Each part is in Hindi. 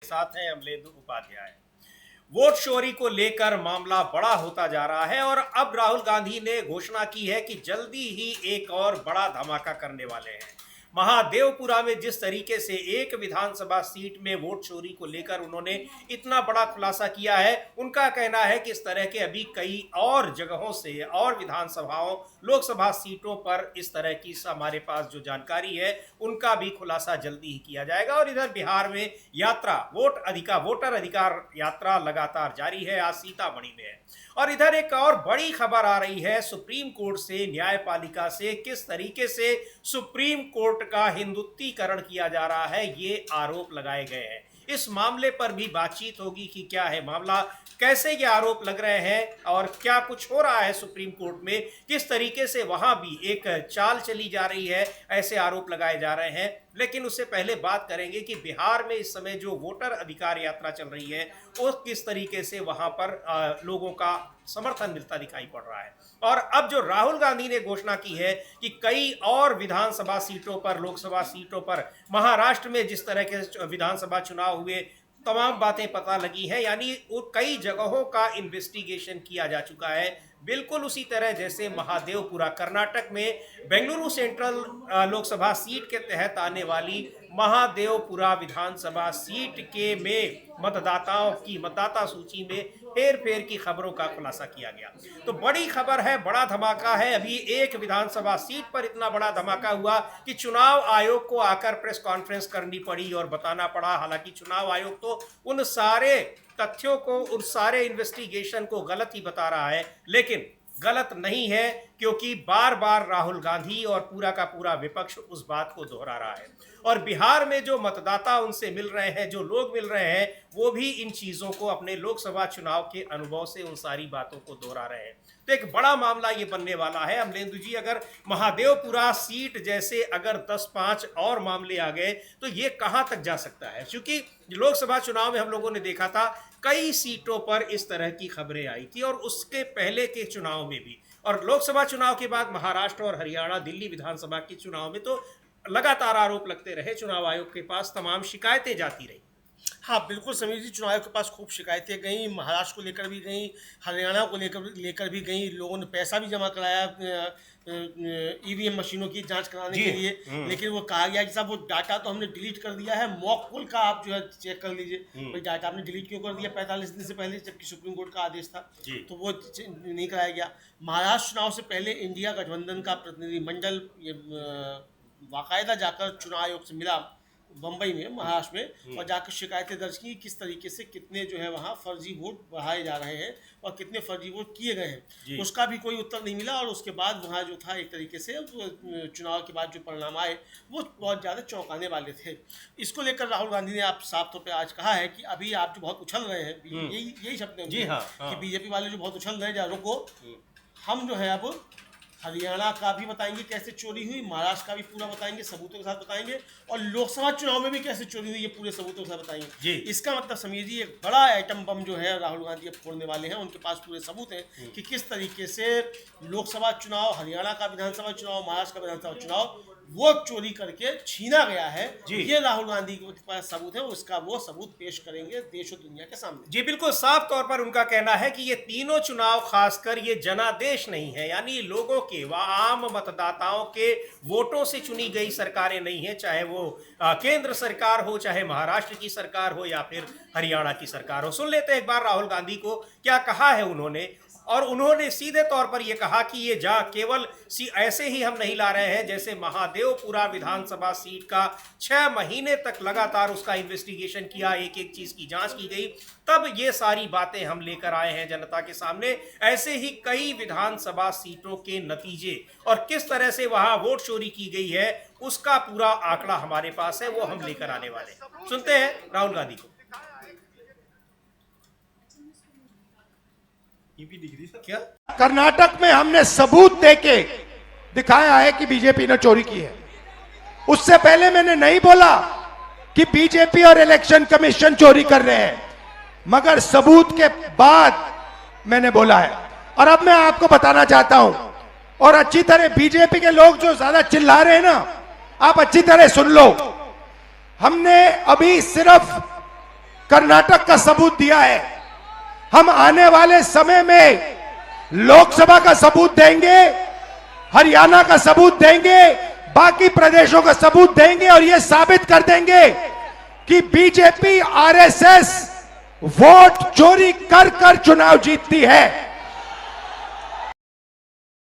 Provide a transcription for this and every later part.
साथ हैं अमलेंदु उपाध्याय। वोट चोरी को लेकर मामला बड़ा होता जा रहा है और अब राहुल गांधी ने घोषणा की है कि जल्दी ही एक और बड़ा धमाका करने वाले हैं। महादेवपुरा में जिस तरीके से एक विधानसभा सीट में वोट चोरी को लेकर उन्होंने इतना बड़ा खुलासा किया है, उनका कहना है कि इस तरह के अभी कई और जगहों से और विधानसभाओं लोकसभा सीटों पर इस तरह की हमारे पास जो जानकारी है उनका भी खुलासा जल्दी ही किया जाएगा। और इधर बिहार में यात्रा वोटर अधिकार यात्रा लगातार जारी है, आज सीतामढ़ी में है। और इधर एक और बड़ी खबर आ रही है सुप्रीम कोर्ट से, न्यायपालिका से, किस तरीके से सुप्रीम कोर्ट का हिंदुत्वीकरण किया जा रहा है, ये आरोप लगाए गए हैं। इस मामले पर भी बातचीत होगी कि क्या है मामला, कैसे ये आरोप लग रहे हैं और क्या कुछ हो रहा है सुप्रीम कोर्ट में, किस तरीके से वहां भी एक चाल चली जा रही है, ऐसे आरोप लगाए जा रहे हैं। लेकिन उससे पहले बात करेंगे कि बिहार में इस समय जो वोटर अधिकार यात्रा चल रही है वो किस तरीके से वहां पर लोगों का समर्थन मिलता दिखाई पड़ रहा है। और अब जो राहुल गांधी ने घोषणा की है कि कई और विधानसभा सीटों पर, लोकसभा सीटों पर, महाराष्ट्र में जिस तरह के विधानसभा चुनाव हुए तमाम बातें पता लगी हैं, यानी कई जगहों का इन्वेस्टिगेशन किया जा चुका है। बिल्कुल उसी तरह जैसे महादेवपुरा कर्नाटक में बेंगलुरु सेंट्रल लोकसभा सीट के तहत आने वाली महादेवपुरा विधानसभा सीट के में मतदाताओं की मतदाता सूची में हेर-फेर की खबरों का खुलासा किया गया। तो बड़ी खबर है, बड़ा धमाका है। अभी एक विधानसभा सीट पर इतना बड़ा धमाका हुआ कि चुनाव आयोग को आकर प्रेस कॉन्फ्रेंस करनी पड़ी और बताना पड़ा। हालांकि चुनाव आयोग तो उन सारे तथ्यों को, उन सारे इन्वेस्टिगेशन को गलत ही बता रहा है, लेकिन गलत नहीं है क्योंकि बार बार राहुल गांधी और पूरा का पूरा विपक्ष उस बात को दोहरा रहा है। और बिहार में जो मतदाता उनसे मिल रहे हैं, जो लोग मिल रहे हैं, वो भी इन चीज़ों को अपने लोकसभा चुनाव के अनुभव से उन सारी बातों को दोहरा रहे हैं। तो एक बड़ा मामला ये बनने वाला है। अमलेंदु जी, अगर महादेवपुरा सीट जैसे अगर 10-5 और मामले आ गए तो ये कहाँ तक जा सकता है? क्योंकि लोकसभा चुनाव में हम लोगों ने देखा था कई सीटों पर इस तरह की खबरें आई थी और उसके पहले के चुनाव में भी, और लोकसभा चुनाव के बाद महाराष्ट्र और हरियाणा, दिल्ली विधानसभा के चुनाव में तो लगातार आरोप लगते रहे, चुनाव आयोग के पास तमाम शिकायतें जाती रही। हाँ बिल्कुल समीर जी, चुनाव आयोग के पास खूब शिकायतें गई, महाराष्ट्र को लेकर भी गई, हरियाणा को लेकर भी गई। लोगों ने पैसा भी जमा कराया ईवीएम मशीनों की जांच कराने के लिए, लेकिन वो कहा गया कि साहब वो डाटा तो हमने डिलीट कर दिया है, मॉक पोल का आप जो है चेक कर लीजिए। भाई डाटा आपने डिलीट क्यों कर दिया 45 दिन से पहले, जबकि सुप्रीम कोर्ट का आदेश था, तो वो नहीं कराया गया। महाराष्ट्र चुनाव से पहले इंडिया गठबंधन का प्रतिनिधिमंडल बाकायदा जाकर चुनाव आयोग से मिला बम्बई में, महाराष्ट्र में, और जाकर शिकायतें दर्ज की किस तरीके से कितने जो है वहाँ फर्जी वोट बढ़ाए जा रहे हैं और कितने फर्जी वोट किए गए हैं। उसका भी कोई उत्तर नहीं मिला। और उसके बाद वहाँ जो था एक तरीके से चुनाव के बाद जो परिणाम आए वो बहुत ज़्यादा चौंकाने वाले थे। इसको लेकर राहुल गांधी ने आप साफ तौर पर आज कहा है कि अभी आप जो बहुत उछल रहे हैं, यही शब्द हैं कि बीजेपी वाले जो बहुत उछल रहे हैं, जरा रुको, हम जो है अब हरियाणा का भी बताएंगे कैसे चोरी हुई, महाराष्ट्र का भी पूरा बताएंगे, सबूतों के साथ बताएंगे, और लोकसभा चुनाव में भी कैसे चोरी हुई ये पूरे सबूतों के साथ बताएंगे। इसका मतलब समीर जी, एक बड़ा एटम बम जो है राहुल गांधी अब फोड़ने वाले हैं। उनके पास पूरे सबूत हैं कि किस तरीके से लोकसभा चुनाव, हरियाणा का विधानसभा चुनाव, महाराष्ट्र का विधानसभा चुनाव वो चोरी करके छीना गया है। ये राहुल गांधी के पास सबूत है, उसका वो सबूत पेश करेंगे देश और दुनिया के सामने। जी बिल्कुल, साफ तौर पर उनका कहना है कि ये तीनों चुनाव खासकर ये जनादेश नहीं है, यानी लोगों के व आम मतदाताओं के वोटों से चुनी गई सरकारें नहीं है, चाहे वो केंद्र सरकार हो, चाहे महाराष्ट्र की सरकार हो या फिर हरियाणा की सरकार हो। सुन लेते हैं एक बार राहुल गांधी को क्या कहा है उन्होंने। और उन्होंने सीधे तौर पर यह कहा कि ये केवल ऐसे ही हम नहीं ला रहे हैं, जैसे महादेवपुरा विधानसभा सीट का 6 महीने तक लगातार उसका इन्वेस्टिगेशन किया, एक एक चीज की जांच की गई, तब ये सारी बातें हम लेकर आए हैं जनता के सामने। ऐसे ही कई विधानसभा सीटों के नतीजे और किस तरह से वहां वोट चोरी की गई है उसका पूरा आंकड़ा हमारे पास है, वो हम लेकर आने वाले हैं। सुनते हैं राहुल गांधी को। क्या कर्नाटक में हमने सबूत देके दिखाया है कि बीजेपी ने चोरी की है। उससे पहले मैंने नहीं बोला कि बीजेपी और इलेक्शन कमीशन चोरी कर रहे हैं, मगर सबूत के बाद मैंने बोला है। और अब मैं आपको बताना चाहता हूं, और अच्छी तरह बीजेपी के लोग जो ज्यादा चिल्ला रहे हैं ना, आप अच्छी तरह सुन लो। हमने अभी सिर्फ कर्नाटक का सबूत दिया है। हम आने वाले समय में लोकसभा का सबूत देंगे, हरियाणा का सबूत देंगे, बाकी प्रदेशों का सबूत देंगे और यह साबित कर देंगे कि बीजेपी आरएसएस वोट चोरी कर कर चुनाव जीतती है।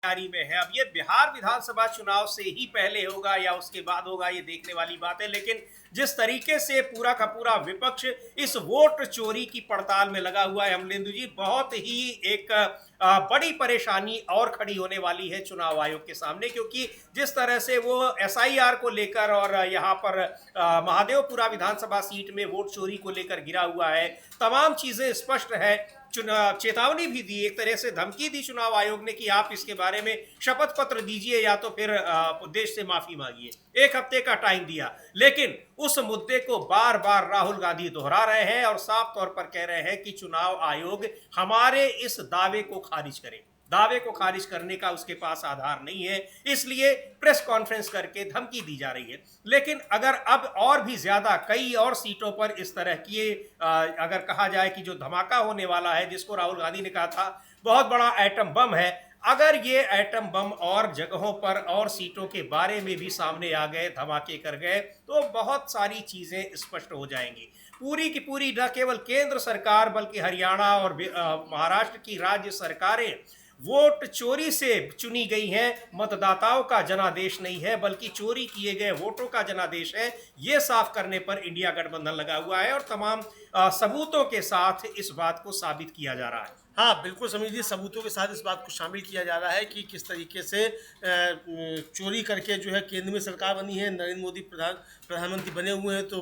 तैयारी में है। अब ये बिहार विधानसभा चुनाव से ही पहले होगा या उसके बाद होगा, ये देखने वाली बात है। लेकिन जिस तरीके से पूरा का पूरा विपक्ष इस वोट चोरी की पड़ताल में लगा हुआ है अमलेंदु जी, बहुत ही एक बड़ी परेशानी और खड़ी होने वाली है चुनाव आयोग के सामने, क्योंकि जिस तरह से वो एसआईआर को लेकर और यहाँ पर महादेवपुरा विधानसभा सीट में वोट चोरी को लेकर गिरा हुआ है, तमाम चीजें स्पष्ट है। चेतावनी भी दी, एक तरह से धमकी दी चुनाव आयोग ने कि आप इसके बारे में शपथ पत्र दीजिए या तो फिर देश से माफी मांगिए। 1 हफ्ते का टाइम दिया, लेकिन उस मुद्दे को बार बार राहुल गांधी दोहरा रहे हैं और साफ तौर पर कह रहे हैं कि चुनाव आयोग हमारे इस दावे को खारिज करे। दावे को खारिज करने का उसके पास आधार नहीं है, इसलिए प्रेस कॉन्फ्रेंस करके धमकी दी जा रही है। लेकिन अगर अब और भी ज्यादा कई और सीटों पर इस तरह की अगर कहा जाए कि जो धमाका होने वाला है, जिसको राहुल गांधी ने कहा था बहुत बड़ा एटम बम है, अगर ये एटम बम और जगहों पर और सीटों के बारे में भी सामने आ गए, धमाके कर गए, तो बहुत सारी चीजें स्पष्ट हो जाएंगी। पूरी की पूरी न केवल केंद्र सरकार बल्कि हरियाणा और महाराष्ट्र की राज्य सरकारें वोट चोरी से चुनी गई हैं, मतदाताओं का जनादेश नहीं है बल्कि चोरी किए गए वोटों का जनादेश है। ये साफ करने पर इंडिया गठबंधन लगा हुआ है और तमाम सबूतों के साथ इस बात को साबित किया जा रहा है। हाँ बिल्कुल समीर जी, सबूतों के साथ इस बात को शामिल किया जा रहा है कि किस तरीके से चोरी करके जो है केंद्र में सरकार बनी है, नरेंद्र मोदी प्रधानमंत्री बने हुए हैं, तो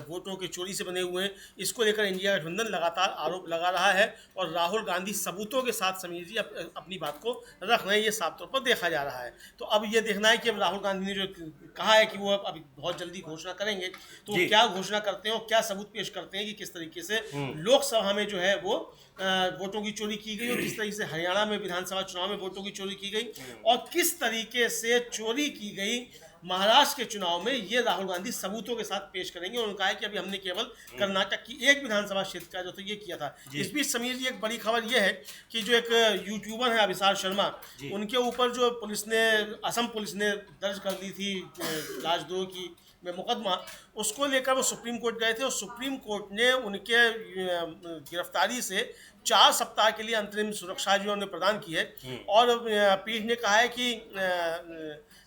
वोटों के चोरी से बने हुए हैं। इसको लेकर इंडिया गठबंधन लगातार आरोप लगा रहा है और राहुल गांधी सबूतों के साथ समीर जी अपनी बात को रख रहे हैं, ये साफ तौर पर देखा जा रहा है। तो अब ये देखना है कि अब राहुल गांधी ने जो कहा है कि वो अभी बहुत जल्दी घोषणा करेंगे, तो वो क्या घोषणा करते हैं और क्या सबूत पेश करते हैं कि किस तरीके से लोकसभा में जो है वो वोटों की चोरी की गई और किस तरीके से हरियाणा में विधानसभा चुनाव में वोटों की चोरी की गई और किस तरीके से चोरी की गई महाराष्ट्र के चुनाव में, ये राहुल गांधी सबूतों के साथ पेश करेंगे। उन्होंने कहा है कि अभी हमने केवल कर्नाटक की एक विधानसभा क्षेत्र का जो तो ये किया था। इस बीच समीर जी एक बड़ी खबर ये है कि जो एक यूट्यूबर है अभिसार शर्मा, उनके ऊपर जो पुलिस ने असम पुलिस ने दर्ज कर दी थी राजद्रोह की में मुकदमा, उसको लेकर वो सुप्रीम कोर्ट गए थे और सुप्रीम कोर्ट ने उनके गिरफ्तारी से 4 सप्ताह के लिए अंतरिम सुरक्षा जो उन्हें प्रदान की है और पीठ ने कहा है कि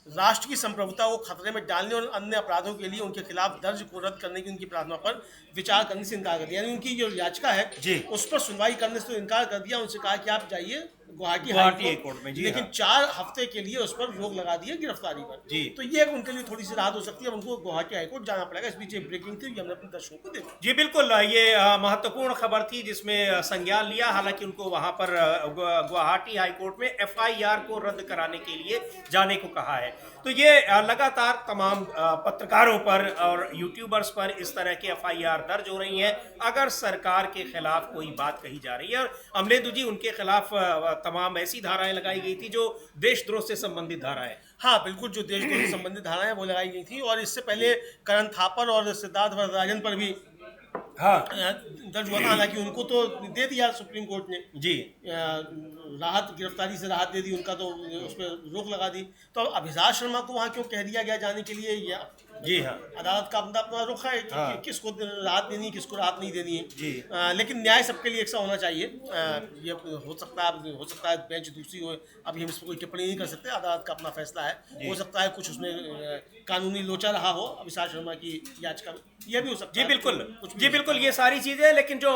राष्ट्र की संप्रभुता को खतरे में डालने और अन्य अपराधों के लिए उनके खिलाफ दर्ज को रद्द करने की उनकी प्रार्थना पर विचार करने से इनकार कर दिया। यानी उनकी जो याचिका है उस पर सुनवाई करने से तो इनकार कर दिया। उनसे कहा कि आप जाइए गुवाहाटी हाई कोर्ट में, लेकिन 4 हफ्ते के लिए उस पर रोक लगा दी है गिरफ्तारी पर। तो ये उनके लिए थोड़ी सी राहत हो सकती है, उनको गुवाहाटी हाई कोर्ट जाना पड़ेगा। इस बीच ब्रेकिंग थी, हमने अपने दर्शकों को देखा। जी बिल्कुल, ये महत्वपूर्ण खबर थी जिसमें संज्ञान लिया। हालांकि उनको वहां पर गुवाहाटी हाई कोर्ट में एफआईआर को रद्द कराने के लिए जाने को कहा है। तो ये लगातार तमाम पत्रकारों पर और यूट्यूबर्स पर इस तरह की एफआईआर दर्ज हो रही हैं अगर सरकार के खिलाफ कोई बात कही जा रही है। और अमलेंदु जी, उनके खिलाफ तमाम ऐसी धाराएं लगाई गई थी जो देशद्रोह से संबंधित धाराएं। हाँ बिल्कुल, जो देशद्रोह से संबंधित धाराएं वो लगाई गई थी और इससे पहले करण थापर और सिद्धार्थ वरदराजन पर भी दर्ज हुआ था। हालांकि उनको तो दे दिया सुप्रीम कोर्ट ने राहत, गिरफ्तारी से राहत दे दी, उनका तो उस पर रोक लगा दी। तो अब अभिसार शर्मा को वहाँ क्यों कह दिया गया जाने के लिए, या अदालत का अपना रुख है कि किसको राहत देनी है, किसको राहत नहीं देनी है। लेकिन न्याय सबके लिए एक सा होना चाहिए। ये हो सकता है बेंच दूसरी हो, अभी हम इस पर कोई टिप्पणी नहीं कर सकते, अदालत का अपना फैसला है। हो सकता है कुछ उसमें कानूनी लोचा रहा हो अभिसार शर्मा की याचिका, यह भी हो सकता है। जी बिल्कुल, ये सारी चीजें। लेकिन जो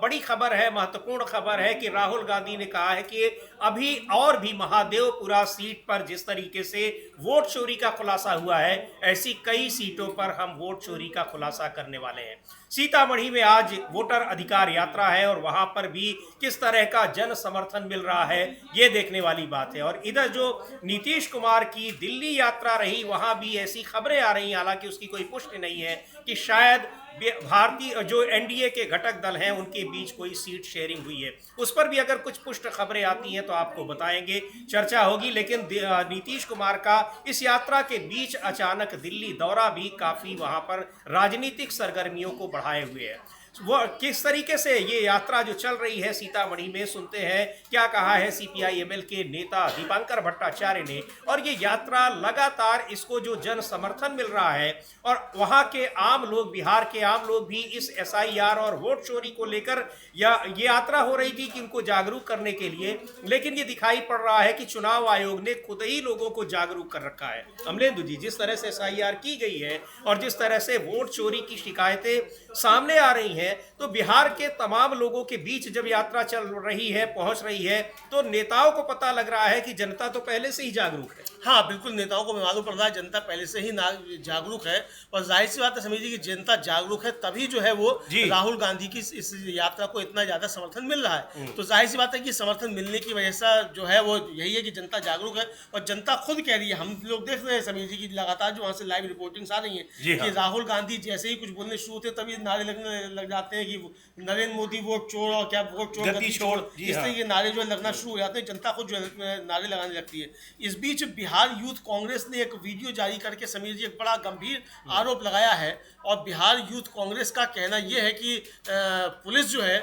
बड़ी खबर है, महत्वपूर्ण खबर है कि राहुल गांधी ने कहा है कि अभी और भी महादेवपुरा सीट पर जिस तरीके से वोट चोरी का खुलासा हुआ है, ऐसी कई सीटों पर हम वोट चोरी का खुलासा करने वाले हैं। सीतामढ़ी में आज वोटर अधिकार यात्रा है और वहां पर भी किस तरह का जन समर्थन मिल रहा है, ये देखने वाली बात है। और इधर जो नीतीश कुमार की दिल्ली यात्रा रही, वहां भी ऐसी खबरें आ रही, हालांकि उसकी कोई पुष्टि नहीं है, कि शायद भारतीय जो एनडीए के घटक दल हैं उनके बीच कोई सीट शेयरिंग हुई है। उस पर भी अगर कुछ पुष्ट खबरें आती हैं तो आपको बताएंगे, चर्चा होगी। लेकिन नीतीश कुमार का इस यात्रा के बीच अचानक दिल्ली दौरा भी काफी वहां पर राजनीतिक सरगर्मियों को बढ़ाए हुए है। वो किस तरीके से ये यात्रा जो चल रही है सीतामढ़ी में, सुनते हैं क्या कहा है सीपीआई-एमएल के नेता दीपांकर भट्टाचार्य ने। और ये यात्रा लगातार इसको जो जन समर्थन मिल रहा है और वहां के आम लोग, बिहार के आम लोग भी इस एसआईआर और वोट चोरी को लेकर या ये यात्रा हो रही थी कि उनको जागरूक करने के लिए, लेकिन ये दिखाई पड़ रहा है कि चुनाव आयोग ने खुद ही लोगों को जागरूक कर रखा है। अमलेंदु जी, जिस तरह से एसआईआर की गई है और जिस तरह से वोट चोरी की शिकायतें सामने आ रही हैं, तो बिहार के तमाम लोगों के बीच जब यात्रा चल रही है, पहुंच रही है, तो नेताओं को पता लग रहा है कि जनता तो पहले से ही जागरूक है। हाँ, बिल्कुल, नेताओं को मालूम पड़ रहा है जनता पहले से ही जागरूक है, और जाहिर सी बात है समझिए कि जनता जागरूक है तभी जो है वो राहुल गांधी की इस यात्रा को इतना ज्यादा समर्थन मिल रहा है। तो जाहिर सी बात है कि समर्थन मिलने की वजह से जो है वो यही है कि जनता जागरूक है, और जनता खुद कह रही है, हम लोग देख रहे हैं समीर जी की लगातार जो वहाँ से लाइव रिपोर्टिंग्स आ रही है कि राहुल गांधी जैसे ही कुछ बोलने शुरू होते तभी नारे लगने लग जाते हैं कि नरेंद्र मोदी वोट चोर, और क्या वोट चोर गति छोड़, इस तरह के नारे जो लगना शुरू हो जाते हैं, जनता खुद जो नारे लगाने लगती है। इस बीच बिहार यूथ कांग्रेस ने एक वीडियो जारी करके समीर जी एक बड़ा गंभीर आरोप लगाया है, और बिहार यूथ कांग्रेस का कहना यह है कि पुलिस जो है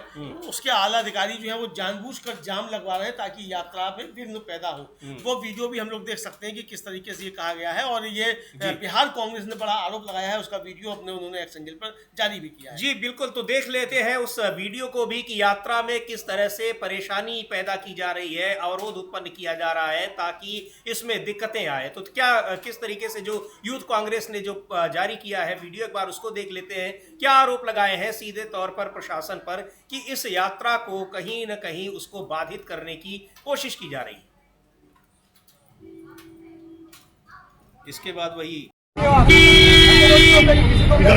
उसके आला अधिकारी जो है वो जानबूझकर जाम लगवा रहे हैं ताकि यात्रा में विघ्न पैदा हो। वो वीडियो भी हम लोग देख सकते हैं कि किस तरीके से ये कहा गया है, और ये बिहार कांग्रेस ने बड़ा आरोप लगाया है, उसका वीडियो उन्होंने एक्स एंगल पर जारी भी किया है। जी बिल्कुल, तो देख लेते हैं उस वीडियो को भी कि यात्रा में किस तरह से परेशानी पैदा की जा रही है, अवरोध उत्पन्न किया जा रहा है ताकि इसमें दिक्कतें आए। तो क्या किस तरीके से जो यूथ कांग्रेस ने जो जारी किया है वीडियो, एक बार उसको देख लेते हैं। क्या आरोप लगाए हैं सीधे तौर पर प्रशासन पर कि इस यात्रा को कहीं न कहीं उसको बाधित करने की कोशिश की जा रही है। इसके बाद वही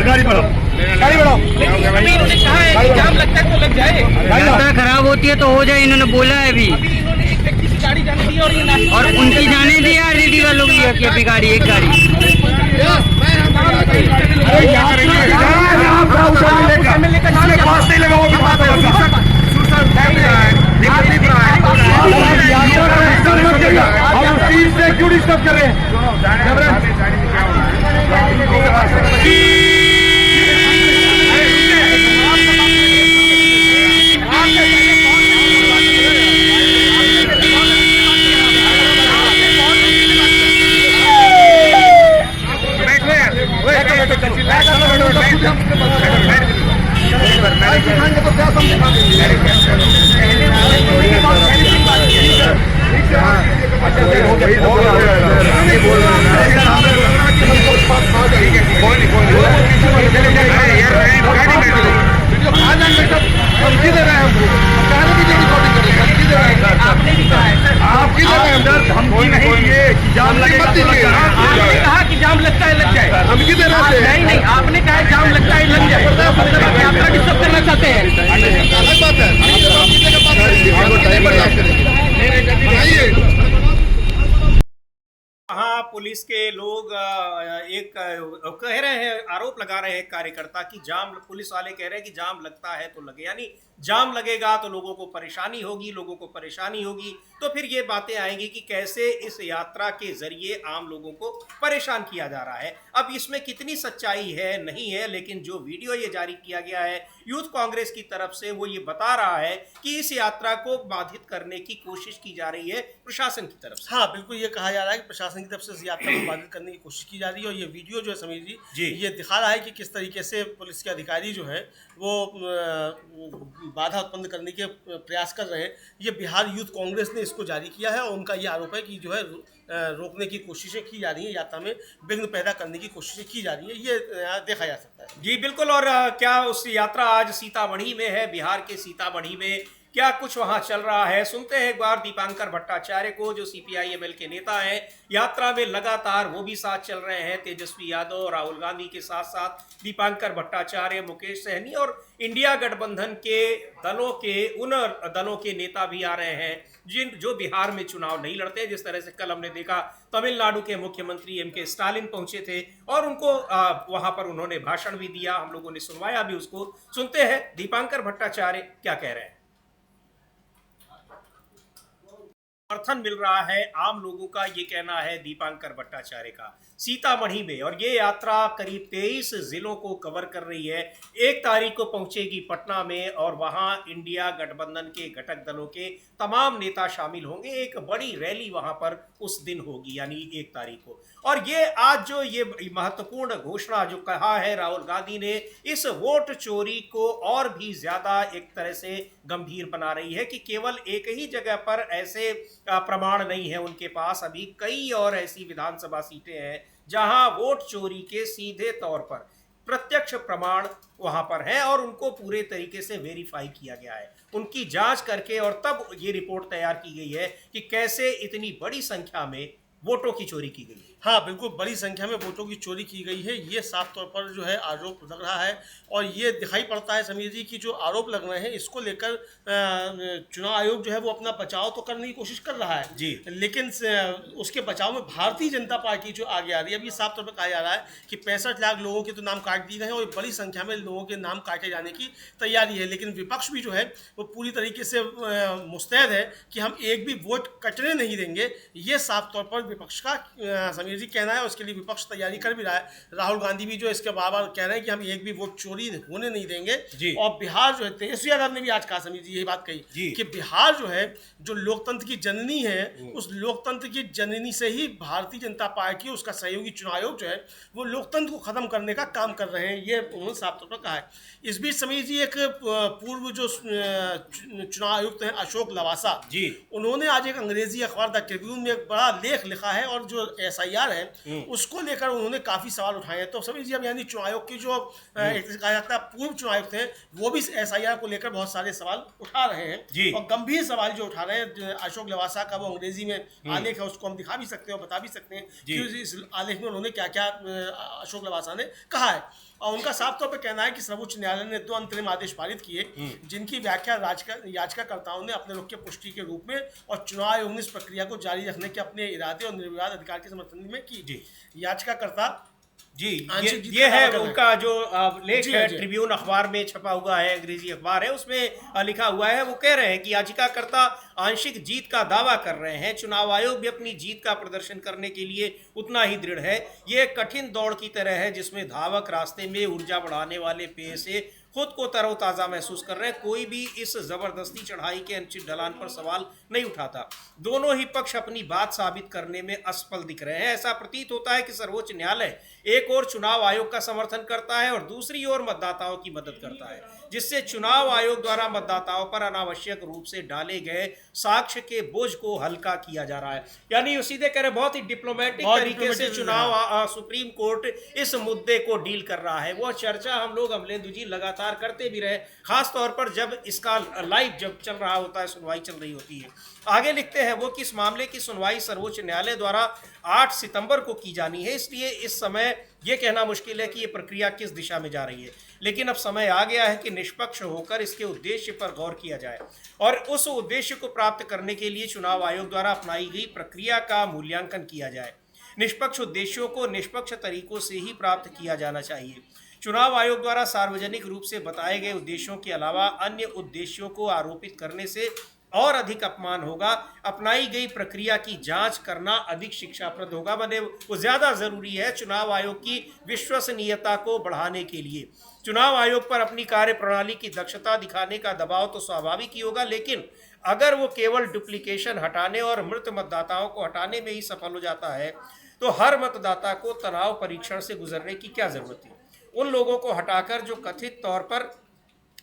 गाड़ी बढ़ाओ, अभी इन्होंने कहा है कि जाम लगता है तो लग जाए, रास्ता खराब होती है तो हो जाए, इन्होंने बोला है अभी। अभी इन्होंने एक व्यक्ति की गाड़ी जाने दी और ये नाश्ता और उनकी जाने दिया रेडी वालों की अभी गाड़ी, एक गाड़ी। क्यों डिस्टर्ब कर रहे हैं? जाम लगेगा तो लग जाए। आपने कहा कि जाम लगता है लग जाए, हम किधर रहते हैं? नहीं नहीं, आपने कहा जाम लगता है लग जाए, मतलब आप यात्रा डिस्टर्ब करना चाहते हैं। अलग बात है। हाँ, पुलिस के लोग एक कह रहे हैं, आरोप लगा रहे हैं कार्यकर्ता कि जाम, पुलिस वाले कह रहे हैं कि जाम लगता है तो लगे, यानी जाम लगेगा तो लोगों को परेशानी होगी, लोगों को परेशानी होगी, तो फिर ये बातें आएंगी कि कैसे इस यात्रा के जरिए आम लोगों को परेशान किया जा रहा है। अब इसमें कितनी सच्चाई है नहीं है, लेकिन जो वीडियो ये जारी किया गया है यूथ कांग्रेस की तरफ से, वो ये बता रहा है कि इस यात्रा को बाधित करने की कोशिश की जा रही है प्रशासन की तरफ से। हाँ, बिल्कुल, ये कहा जा रहा है कि प्रशासन की तरफ से इस यात्रा को बाधित करने की कोशिश की जा रही है, और ये वीडियो जो है समीर जी ये दिखा रहा है कि किस तरीके से पुलिस के अधिकारी जो है वो बाधा उत्पन्न करने के प्रयास कर रहे हैं। ये बिहार यूथ कांग्रेस ने इसको जारी किया है, और उनका ये आरोप है कि जो है रोकने की कोशिशें की जा रही हैं, यात्रा में विघ्न पैदा करने की कोशिशें की जा रही है, ये देखा जा सकता है। जी बिल्कुल, और क्या उस यात्रा आज सीतामढ़ी में है, बिहार के सीतामढ़ी में क्या कुछ वहां चल रहा है, सुनते हैं एक बार दीपांकर भट्टाचार्य को, जो सीपीआई-एमएल के नेता हैं। यात्रा में लगातार वो भी साथ चल रहे हैं, तेजस्वी यादव, राहुल गांधी के साथ साथ दीपांकर भट्टाचार्य, मुकेश सहनी और इंडिया गठबंधन के दलों के उन दलों के नेता भी आ रहे हैं जो बिहार में चुनाव नहीं लड़ते। जिस तरह से कल हमने देखा तमिलनाडु के मुख्यमंत्री एम.के. स्टालिन पहुंचे थे और उनको वहां पर उन्होंने भाषण भी दिया, हम लोगों ने सुनवाया भी उसको। सुनते हैं दीपांकर भट्टाचार्य क्या कह रहे हैं। समर्थन मिल रहा है आम लोगों का, ये कहना है दीपांकर भट्टाचार्य का। सीतामढ़ी में, और ये यात्रा करीब 23 जिलों को कवर कर रही है। 1 तारीख को पहुंचेगी पटना में और वहां इंडिया गठबंधन के घटक दलों के तमाम नेता शामिल होंगे। एक बड़ी रैली वहां पर उस दिन होगी, यानी 1 तारीख को। और ये आज जो ये महत्वपूर्ण घोषणा जो कहा है राहुल गांधी ने, इस वोट चोरी को और भी ज्यादा एक तरह से गंभीर बना रही है कि केवल एक ही जगह पर ऐसे प्रमाण नहीं है उनके पास, अभी कई और ऐसी विधानसभा सीटें हैं जहां वोट चोरी के सीधे तौर पर प्रत्यक्ष प्रमाण वहां पर है और उनको पूरे तरीके से वेरीफाई किया गया है, उनकी जांच करके, और तब ये रिपोर्ट तैयार की गई है कि कैसे इतनी बड़ी संख्या में वोटों की चोरी की गई है। हाँ, बिल्कुल बड़ी संख्या में वोटों की चोरी की गई है, ये साफ तौर पर जो है आरोप लग रहा है। और ये दिखाई पड़ता है समीर जी की जो आरोप लग रहे हैं इसको लेकर चुनाव आयोग जो है वो अपना बचाव तो करने की कोशिश कर रहा है जी, लेकिन उसके बचाव में भारतीय जनता पार्टी जो आगे आ रही है। अभी साफ तौर पर कहा जा रहा है कि 65 लाख लोगों के तो नाम काट दिए गए हैं और बड़ी संख्या में लोगों के नाम काटे जाने की तैयारी है। लेकिन विपक्ष भी जो है वो पूरी तरीके से मुस्तैद है कि हम एक भी वोट कटने नहीं देंगे। ये साफ तौर पर विपक्ष का समीर जी कहना है, उसके लिए विपक्ष तैयारी कर भी रहा है। राहुल गांधी भी जो इसके बार बार कह रहे हैं कि हम एक भी वोट चोरी होने नहीं देंगे। और बिहार जो है, तेजस्वी यादव ने भी आज कहा समीर जी यही बात कही कि बिहार जो है जो लोकतंत्र की जननी है, उस लोकतंत्र की जननी से ही भारतीय जनता पार्टी उसका सहयोगी चुनाव आयोग जो है वो लोकतंत्र को खत्म करने का काम कर रहे हैं, ये उन्होंने साफ तौर पर कहा है। इस बीच समीर जी एक पूर्व जो चुनाव आयुक्त हैं अशोक लवासा जी, उन्होंने आज एक अंग्रेजी अखबार द ट्रिब्यून में एक बड़ा लेख लिखा है और जो SIR है उसको लेकर उन्होंने काफी सवाल उठाए हैं। तो समीर जी अब यानी चुनाव आयोग की जो कहा जाता है पूर्व चुनाव आयुक्त हैं वो भी SIR को लेकर बहुत सारे सवाल उठा रहे हैं और गंभीर सवाल जो उठा रहे हैं। अशोक लवासा का वो अंग्रेजी में आलेख है, उसको हम दिखा भी सकते हैं और बता भी सकते हैं कि इस आलेख में उन्होंने क्या क्या अशोक लवासा ने कहा है। और उनका साफ तौर पर कहना है कि सर्वोच्च न्यायालय ने 2 अंतरिम आदेश पारित किए जिनकी व्याख्या याचिकाकर्ताओं ने अपने रुख की पुष्टि के रूप में और चुनाव आयोग ने इस प्रक्रिया को जारी रखने के अपने इरादे और निर्विवाद अधिकार के समर्थन में की। याचिकाकर्ता जी, ये है उनका जो लेख है, ट्रिब्यून अखबार में छपा हुआ है, अंग्रेजी अखबार है, उसमें लिखा हुआ है। वो कह रहे हैं कि याचिकाकर्ता आंशिक जीत का दावा कर रहे हैं, चुनाव आयोग भी अपनी जीत का प्रदर्शन करने के लिए उतना ही दृढ़ है। ये एक कठिन दौड़ की तरह है जिसमें धावक रास्ते में ऊर्जा बढ़ाने वाले पेय से खुद को तरोताज़ा महसूस कर रहे हैं। कोई भी इस जबरदस्ती चढ़ाई के अनिश्चित ढलान पर सवाल नहीं उठाता। दोनों ही पक्ष अपनी बात साबित करने में असफल दिख रहे हैं। ऐसा प्रतीत होता है कि सर्वोच्च न्यायालय एक और चुनाव आयोग का समर्थन करता है और दूसरी ओर मतदाताओं की मदद करता है, जिससे चुनाव आयोग द्वारा मतदाताओं पर अनावश्यक रूप से डाले गए साक्ष्य के बोझ को हल्का किया जा रहा है। यानी सीधे कह रहे बहुत ही डिप्लोमेटिक तरीके से चुनाव सुप्रीम कोर्ट इस मुद्दे को डील कर रहा है। वो चर्चा हम लोग अमलेंदु जी लगातार करते भी रहे, खास तौर पर जब इसका लाइव जब चल रहा होता है, सुनवाई चल रही होती है। आगे लिखते हैं वो कि इस मामले की सुनवाई सर्वोच्च न्यायालय द्वारा 8 सितंबर को की जानी है, इसलिए इस समय यह कहना मुश्किल है कि ये प्रक्रिया किस दिशा में जा रही है। लेकिन अब समय आ गया है कि निष्पक्ष होकर इसके उद्देश्य पर गौर किया जाए और उस उद्देश्य को प्राप्त करने के लिए चुनाव आयोग द्वारा अपनाई गई प्रक्रिया का मूल्यांकन किया जाए। निष्पक्ष उद्देश्यों को निष्पक्ष तरीकों से ही प्राप्त किया जाना चाहिए। चुनाव आयोग द्वारा सार्वजनिक रूप से बताए गए उद्देश्यों के अलावा अन्य उद्देश्यों को आरोपित करने से और अधिक अपमान होगा। अपनाई गई प्रक्रिया की जांच करना अधिक शिक्षाप्रद होगा, बने वो ज्यादा जरूरी है चुनाव आयोग की विश्वसनीयता को बढ़ाने के लिए। चुनाव आयोग पर अपनी कार्य प्रणाली की दक्षता दिखाने का दबाव तो स्वाभाविक ही होगा, लेकिन अगर वो केवल डुप्लीकेशन हटाने और मृत मतदाताओं को हटाने में ही सफल हो जाता है तो हर मतदाता को तनाव परीक्षण से गुजरने की क्या जरूरत है। उन लोगों को हटाकर जो कथित तौर पर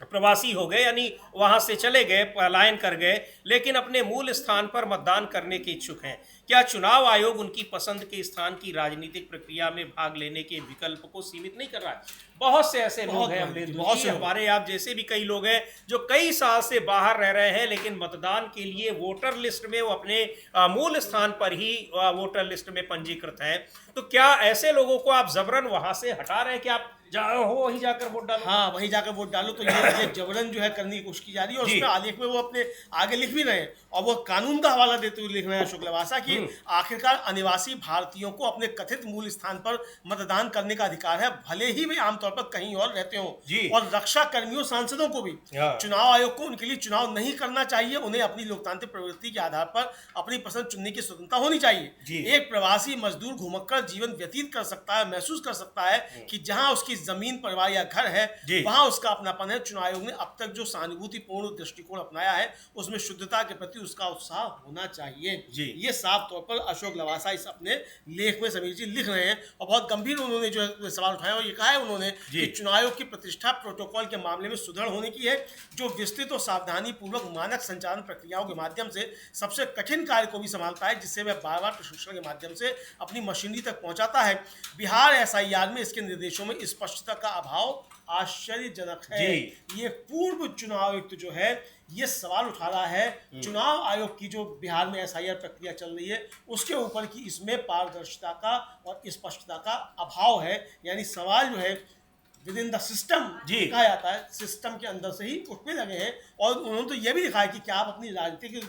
प्रवासी हो गए, यानी वहां से चले गए, पलायन कर गए, लेकिन अपने मूल स्थान पर मतदान करने के इच्छुक हैं, क्या चुनाव आयोग उनकी पसंद के स्थान की राजनीतिक प्रक्रिया में भाग लेने के विकल्प को सीमित नहीं कर रहा है? बहुत से ऐसे लोग हैं, बहुत से हमारे आप जैसे भी कई लोग हैं जो कई साल से बाहर रह रहे हैं, लेकिन मतदान के लिए वोटर लिस्ट में वो अपने मूल स्थान पर ही वोटर लिस्ट में पंजीकृत हैं। तो क्या ऐसे लोगों को आप जबरन वहां से हटा रहे हैं कि आप वहीं जाकर वोट डालो। हाँ, वहीं जाकर वोट डालो। तो ये जबरन जो है करने की कोशिश की जा रही है, और उसमें आलेख में वो अपने आगे लिख भी रहे हैं, और वो कानून का हवाला देते हुए लिख रहे हैं अशोक लवासा कि आखिरकार अनिवासी भारतीयों को अपने कथित मूल स्थान पर मतदान करने का अधिकार है, भले ही वे आमतौर पर कहीं और रहते हों। और रक्षा कर्मियों, सांसदों को भी चुनाव आयोग को उनके लिए चुनाव नहीं करना चाहिए। उन्हें अपनी लोकतांत्रिक प्रवृत्ति के आधार पर अपनी पसंद चुनने की स्वतंत्रता होनी चाहिए। एक प्रवासी मजदूर घुमक्कर जीवन व्यतीत कर सकता है, महसूस कर सकता है कि जहां उसकी जमीन, परिवार या घर है, वहां उसका अपनापन है। चुनाव आयोग ने अब तक जो सहानुभूतिपूर्ण दृष्टिकोण अपनाया है, उसमें शुद्धता के प्रति उसका उत्साह होना चाहिए। ये साफ तौर पर अशोक लवासा इस अपने लेख में समीर जी लिख रहे हैं, और बहुत गंभीर उन्होंने जो सवाल उठाया, और ये कहा है उन्होंने कि चुनाव आयोग की प्रतिष्ठा प्रोटोकॉल के मामले में सुदृढ़ होने की है, जो विस्तृत और सावधानी पूर्वक मानक संचालन प्रक्रियाओं के माध्यम से सबसे कठिन कार्य को भी संभालता है, जिससे वह बार बार प्रशिक्षण के माध्यम से अपनी मशीनरी तक पहुंचाता है। बिहार एसआईआर में इसके निर्देशों में स्पष्टता का अभाव आश्चर्यजनक है। ये पूर्व चुनाव आयुक्त जो है ये सवाल उठा रहा है चुनाव आयोग की जो बिहार में एसआईआर प्रक्रिया चल रही है उसके ऊपर की इसमें पारदर्शिता का और स्पष्टता का अभाव है। यानी सवाल जो है विद इन द सिस्टम कहा जाता है, सिस्टम के अंदर से ही उठने लगे हैं। और उन्होंने तो यह भी लिखा है कि क्या आप अपनी राजनीतिक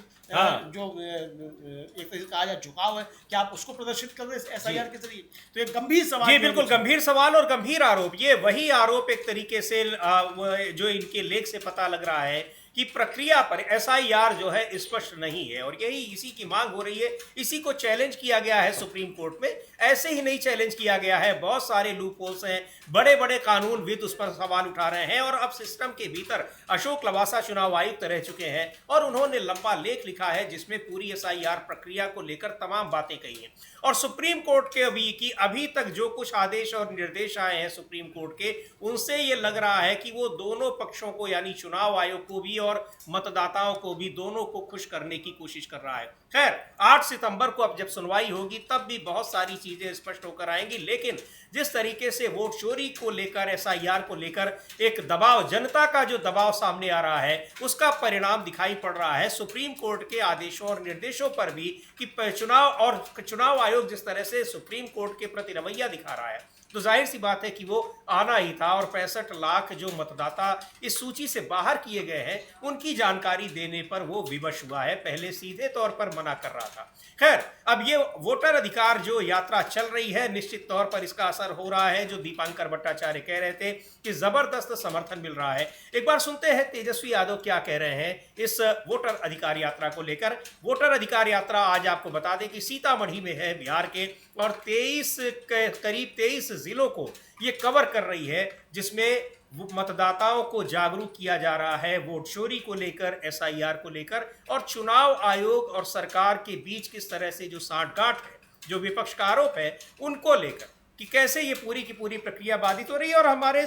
जो एक तरह से कहा जाए झुकाव है, क्या आप उसको प्रदर्शित कर रहे हैं एसआईआर के जरिए? तो एक गंभीर सवाल, बिल्कुल गंभीर सवाल और गंभीर आरोप। ये वही आरोप एक तरीके से जो इनके लेख से पता लग रहा है कि प्रक्रिया पर एसआईआर जो है स्पष्ट नहीं है, और यही इसी की मांग हो रही है। इसी को चैलेंज किया गया है सुप्रीम कोर्ट में। ऐसे ही नहीं चैलेंज किया गया है, बहुत सारे लूप होल्स हैं, बड़े बड़े कानूनविद उस पर सवाल उठा रहे हैं। और अब सिस्टम के भीतर अशोक लवासा चुनाव आयुक्त रह चुके हैं, और उन्होंने लंबा लेख लिखा है जिसमें पूरी एसआईआर प्रक्रिया को लेकर तमाम बातें कही हैं। और सुप्रीम कोर्ट के भी अभी तक जो कुछ आदेश और निर्देश आए हैं सुप्रीम कोर्ट के, उनसे ये लग रहा है कि वो दोनों पक्षों को, यानी चुनाव आयोग को भी और मतदाताओं को भी, दोनों को खुश करने की कोशिश कर रहा है। खैर 8 सितंबर को अब जब सुनवाई होगी तब भी बहुत सारी चीजें स्पष्ट होकर आएंगी, लेकिन जिस तरीके से वोट चोरी को लेकर, एसआईआर को लेकर एक दबाव, जनता का जो दबाव सामने आ रहा है, उसका परिणाम दिखाई पड़ रहा है सुप्रीम कोर्ट के आदेशों और निर्देशों पर भी कि चुनाव आयोग जिस तरह से सुप्रीम कोर्ट के प्रति रवैया दिखा रहा है, तो जाहिर सी बात है कि वो आना ही था। और 65 लाख जो मतदाता इस सूची से बाहर किए गए हैं, उनकी जानकारी देने पर वो विवश हुआ है, पहले सीधे तौर पर मना कर रहा था। खैर, अब ये वोटर अधिकार जो यात्रा चल रही है, निश्चित तौर पर इसका असर हो रहा है। जो दीपांकर भट्टाचार्य कह रहे थे कि जबरदस्त समर्थन मिल रहा है। एक बार सुनते हैं तेजस्वी यादव क्या कह रहे हैं इस वोटर अधिकार यात्रा को लेकर। वोटर अधिकार यात्रा आज आपको बता दें कि सीतामढ़ी में है, बिहार के, और करीब 23 जिलों को ये कवर कर रही है, जिसमें मतदाताओं को जागरूक किया जा रहा है वोट चोरी को लेकर, एसआईआर को लेकर, और चुनाव आयोग और सरकार के बीच किस तरह से जो साठगांठ है, जो विपक्ष का आरोप है, उनको लेकर कि कैसे ये पूरी की पूरी प्रक्रिया बाधित हो रही है। और हमारे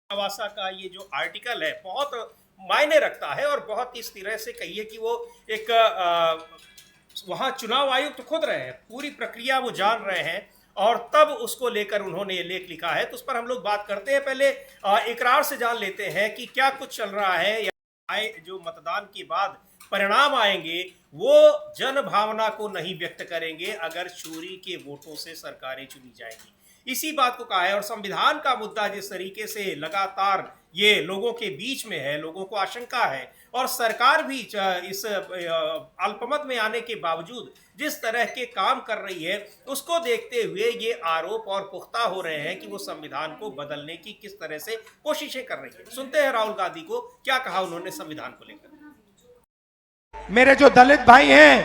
लवासा का ये जो आर्टिकल है बहुत मायने रखता है, और बहुत इस तरह से कहिए कि वो एक वहाँ चुनाव आयुक्त तो खुद रहे हैं, पूरी प्रक्रिया वो जान रहे हैं, और तब उसको लेकर उन्होंने ये लेख लिखा है। तो उस पर हम लोग बात करते हैं। पहले इकरार से जान लेते हैं कि क्या कुछ चल रहा है, या जो मतदान के बाद परिणाम आएंगे वो जन भावना को नहीं व्यक्त करेंगे अगर चोरी के वोटों से सरकारें चुनी जाएंगी। इसी बात को कहा है। और संविधान का मुद्दा जिस तरीके से लगातार ये लोगों के बीच में है, लोगों को आशंका है, और सरकार भी इस अल्पमत में आने के बावजूद जिस तरह के काम कर रही है, उसको देखते हुए ये आरोप और पुख्ता हो रहे हैं कि वो संविधान को बदलने की किस तरह से कोशिशें कर रही है। सुनते हैं राहुल गांधी को, क्या कहा उन्होंने संविधान को लेकर। मेरे जो दलित भाई हैं,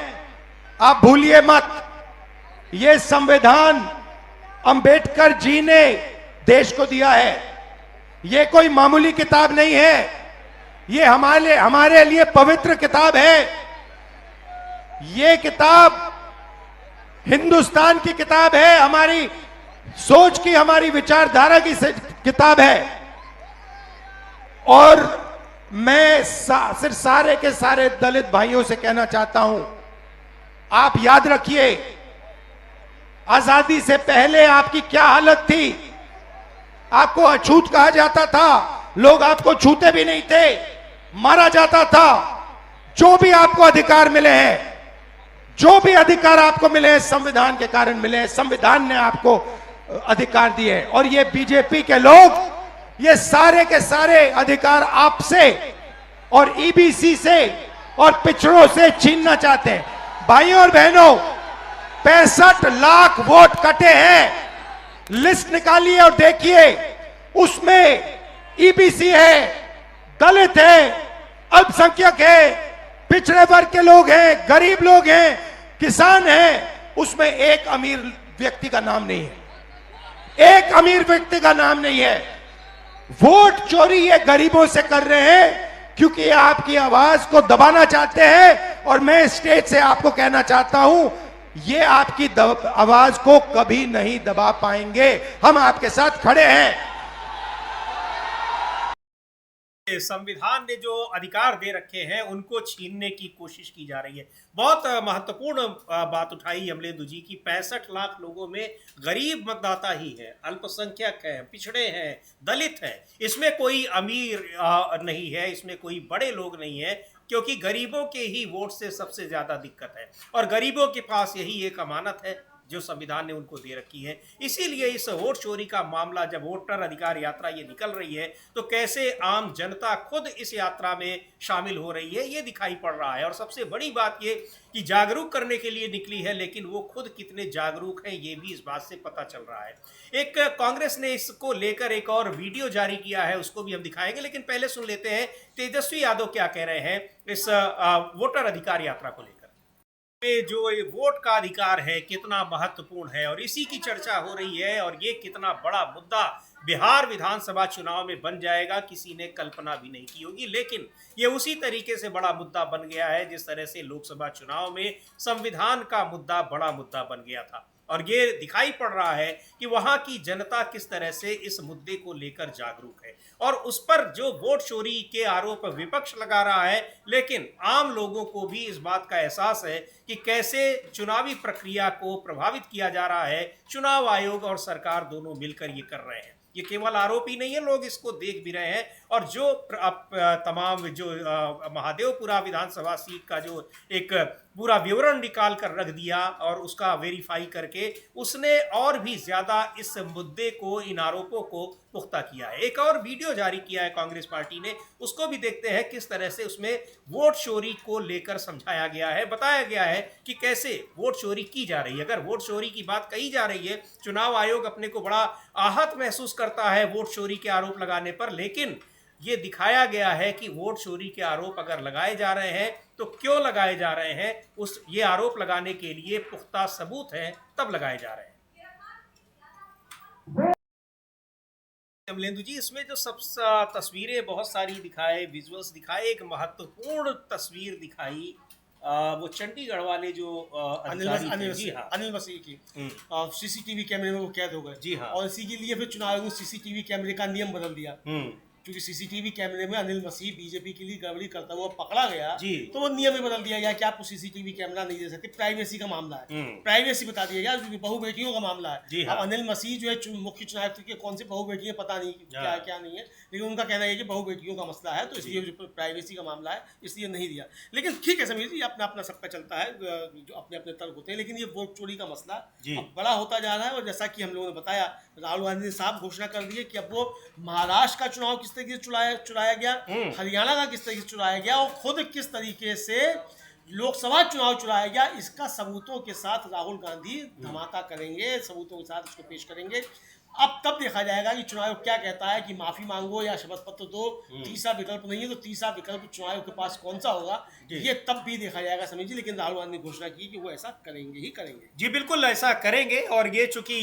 आप भूलिए मत, ये संविधान अंबेडकर जी ने देश को दिया है। ये कोई मामूली किताब नहीं है, ये हमारे लिए पवित्र किताब है। ये किताब हिंदुस्तान की किताब है, हमारी सोच की, हमारी विचारधारा की किताब है। और मैं सिर्फ सारे के सारे दलित भाइयों से कहना चाहता हूं, आप याद रखिए आजादी से पहले आपकी क्या हालत थी। आपको अछूत कहा जाता था, लोग आपको छूते भी नहीं थे, मारा जाता था। जो भी आपको अधिकार मिले हैं, जो भी अधिकार आपको मिले हैं, संविधान के कारण मिले हैं। संविधान ने आपको अधिकार दिए और ये बीजेपी के लोग ये सारे के सारे अधिकार आपसे और ईबीसी से और पिछड़ों से छीनना चाहते हैं। भाइयों और बहनों, 65 लाख वोट कटे हैं, लिस्ट निकालिए और देखिए, उसमें ईबीसी है, दलित है, अल्पसंख्यक है, पिछड़े वर्ग के लोग हैं, गरीब लोग हैं, किसान हैं, उसमें एक अमीर व्यक्ति का नाम नहीं है, एक अमीर व्यक्ति का नाम नहीं है। वोट चोरी ये गरीबों से कर रहे हैं क्योंकि ये आपकी आवाज को दबाना चाहते हैं और मैं स्टेज से आपको कहना चाहता हूं, ये आपकी आवाज को कभी नहीं दबा पाएंगे। हम आपके साथ खड़े हैं। संविधान ने जो अधिकार दे रखे हैं उनको छीनने की कोशिश की जा रही है। बहुत महत्वपूर्ण बात उठाई अमलेंदु जी की। 65 लाख लोगों में गरीब मतदाता ही है, अल्पसंख्यक है, पिछड़े हैं, दलित है। इसमें कोई अमीर नहीं है, इसमें कोई बड़े लोग नहीं है, क्योंकि गरीबों के ही वोट से सबसे ज्यादा दिक्कत है और गरीबों के पास यही एक अमानत है जो संविधान ने उनको दे रखी है। इसीलिए इस वोट चोरी का मामला, जब वोटर अधिकार यात्रा ये निकल रही है तो कैसे आम जनता खुद इस यात्रा में शामिल हो रही है ये दिखाई पड़ रहा है। और सबसे बड़ी बात ये कि जागरूक करने के लिए निकली है, लेकिन वो खुद कितने जागरूक हैं ये भी इस बात से पता चल रहा है। एक कांग्रेस ने इसको लेकर एक और वीडियो जारी किया है, उसको भी हम दिखाएंगे, लेकिन पहले सुन लेते हैं तेजस्वी यादव क्या कह रहे हैं इस वोटर अधिकार यात्रा को लेकर। में जो ये वोट का अधिकार है कितना महत्वपूर्ण है और इसी की चर्चा हो रही है और ये कितना बड़ा मुद्दा बिहार विधानसभा चुनाव में बन जाएगा, किसी ने कल्पना भी नहीं की होगी। लेकिन ये उसी तरीके से बड़ा मुद्दा बन गया है जिस तरह से लोकसभा चुनाव में संविधान का मुद्दा बड़ा मुद्दा बन गया था। और ये दिखाई पड़ रहा है कि वहां की जनता किस तरह से इस मुद्दे को लेकर जागरूक है और उस पर जो वोट चोरी के आरोप विपक्ष लगा रहा है, लेकिन आम लोगों को भी इस बात का एहसास है कि कैसे चुनावी प्रक्रिया को प्रभावित किया जा रहा है। चुनाव आयोग और सरकार दोनों मिलकर ये कर रहे हैं। ये केवल आरोप ही नहीं है, लोग इसको देख भी रहे हैं। और जो तमाम जो महादेवपुरा विधानसभा सीट का जो एक पूरा विवरण निकाल कर रख दिया और उसका वेरीफाई करके उसने और भी ज्यादा इस मुद्दे को, इन आरोपों को पुख्ता किया है। एक और वीडियो जारी किया है कांग्रेस पार्टी ने, उसको भी देखते हैं किस तरह से उसमें वोट चोरी को लेकर समझाया गया है, बताया गया है कि कैसे वोट चोरी की जा रही है। अगर वोट चोरी की बात कही जा रही है, चुनाव आयोग अपने को बड़ा आहत महसूस करता है वोट चोरी के आरोप लगाने पर, लेकिन ये दिखाया गया है कि वोट चोरी के आरोप अगर लगाए जा रहे हैं तो क्यों लगाए जा रहे हैं, उस ये आरोप लगाने के लिए पुख्ता सबूत हैं तब लगाए जा रहे हैं। अमलेंदु जी, इसमें जो सब तस्वीरें बहुत सारी दिखाए, विजुअल्स दिखाए, एक महत्वपूर्ण तस्वीर दिखाई वो चंडीगढ़ वाले जो अनिल मसीह की सीसीटीवी कैमरे में वो कैद हो गए। जी हाँ। और इसी के लिए फिर चुनाव आयोग ने सीसीटीवी कैमरे का नियम बदल दिया, क्योंकि सीसीटीवी कैमरे में अनिल मसीह बीजेपी के लिए गड़बड़ी करता हुआ पकड़ा गया जी। तो वो नियम ही बदल दिया गया कि आपको सीसीटीवी कैमरा नहीं दे सकते, प्राइवेसी का मामला है, प्राइवेसी बता दिया गया, क्योंकि बहु बेटियों का मामला है। हाँ। अब अनिल मसीह जो है मुख्य चुनाव आयुक्त के कौन से बहु बेटियां पता नहीं क्या क्या नहीं है, लेकिन उनका कहना है कि बहु बेटियों का मसला है, तो इसलिए प्राइवेसी का मामला है इसलिए नहीं दिया। लेकिन ठीक है समीर जी, अपना अपना सबका चलता है, जो अपने अपने तर्क होते हैं, लेकिन ये वोट चोरी का मसला अब बड़ा होता जा रहा है। और जैसा कि हम लोगों ने बताया, राहुल गांधी साहब घोषणा कर दी है कि अब वो महाराष्ट्र का चुनाव किस तरीके से चुराया गया, हरियाणा का किस तरीके से चुराया गया और खुद किस तरीके से लोकसभा चुनाव चुराया गया, इसका सबूतों के साथ राहुल गांधी धमाका करेंगे, सबूतों के साथ इसको पेश करेंगे। अब तब देखा जाएगा कि चुनाव आयोग क्या कहता है कि माफी मांगो या शपथ पत्र दो, तीसरा विकल्प नहीं है, तो तीसरा विकल्प चुनाव आयोग के पास कौन सा होगा ये तब भी देखा जाएगा समीर जी। लेकिन राहुल गांधी ने घोषणा की कि वो ऐसा करेंगे ही करेंगे। जी बिल्कुल ऐसा करेंगे। और ये चूंकि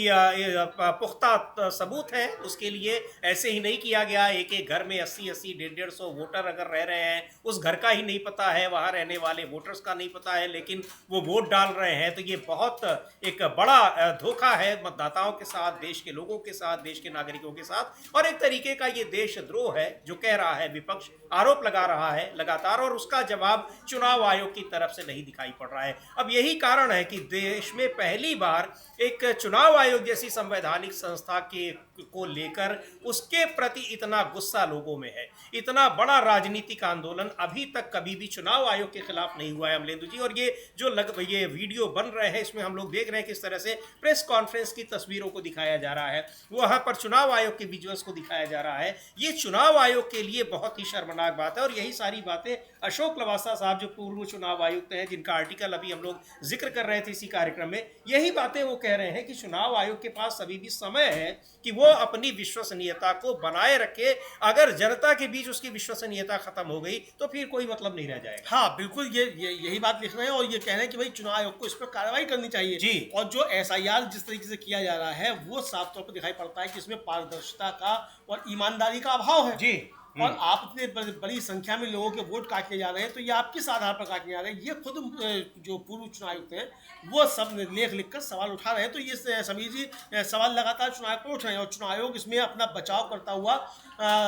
पुख्ता सबूत है, उसके लिए ऐसे ही नहीं किया गया। एक एक घर में 80-80, 150 वोटर अगर रह रहे हैं, उस घर का ही नहीं पता है, वहां रहने वाले वोटर्स का नहीं पता है, लेकिन वो वोट डाल रहे हैं, तो ये बहुत एक बड़ा धोखा है मतदाताओं के साथ, देश के लोगों के साथ, देश के नागरिकों के साथ, और एक तरीके का ये देशद्रोह है जो कह रहा है विपक्ष, आरोप लगा रहा है लगातार, और उसका जवाब चुनाव आयोग की तरफ से नहीं दिखाई पड़ रहा है। अब यही कारण है कि देश में पहली बार एक चुनाव आयोग जैसी संवैधानिक संस्था के को लेकर उसके प्रति इतना गुस्सा लोगों में है। इतना बड़ा राजनीतिक आंदोलन अभी तक कभी भी चुनाव आयोग के खिलाफ नहीं हुआ है अमलेंदु जी। और ये जो ये वीडियो बन रहे हैं, इसमें हम लोग देख रहे हैं किस तरह से प्रेस कॉन्फ्रेंस की तस्वीरों को दिखाया जा रहा है, वहां पर चुनाव आयोग के विजुअल्स को दिखाया जा रहा है। ये चुनाव आयोग के लिए बहुत ही शर्मनाक बात है। और यही सारी बातें अशोक लवासा साहब जो पूर्व चुनाव आयुक्त हैं, जिनका आर्टिकल अभी हम लोग जिक्र कर रहे थे इसी कार्यक्रम में, यही बातें वो कह रहे हैं कि चुनाव आयोग के पास अभी भी समय है कि वो अपनी विश्वसनीयता को बनाए रखे। अगर जनता के बीच उसकी विश्वसनीयता खत्म हो गई तो फिर कोई मतलब नहीं रह जाएगा। हाँ बिल्कुल, यही बात लिख रहे हैं और ये कह रहे हैं कि भाई चुनाव आयोग को इस पर कार्रवाई करनी चाहिए जी। और जो SIR जिस तरीके से किया जा रहा है वो साफ तौर पर दिखाई पड़ता है कि इसमें पारदर्शिता का और ईमानदारी का अभाव है जी। और आप इतने बड़ी संख्या में लोगों के वोट काटने जा रहे हैं, तो ये आप किस आधार पर काटने जा रहे हैं? ये खुद जो पूर्व चुनाव आयुक्त हैं वो सब लेख लिखकर सवाल उठा रहे हैं। तो ये समीर जी सवाल लगातार चुनाव आयोग पर उठ रहे हैं और चुनाव आयोग इसमें अपना बचाव करता हुआ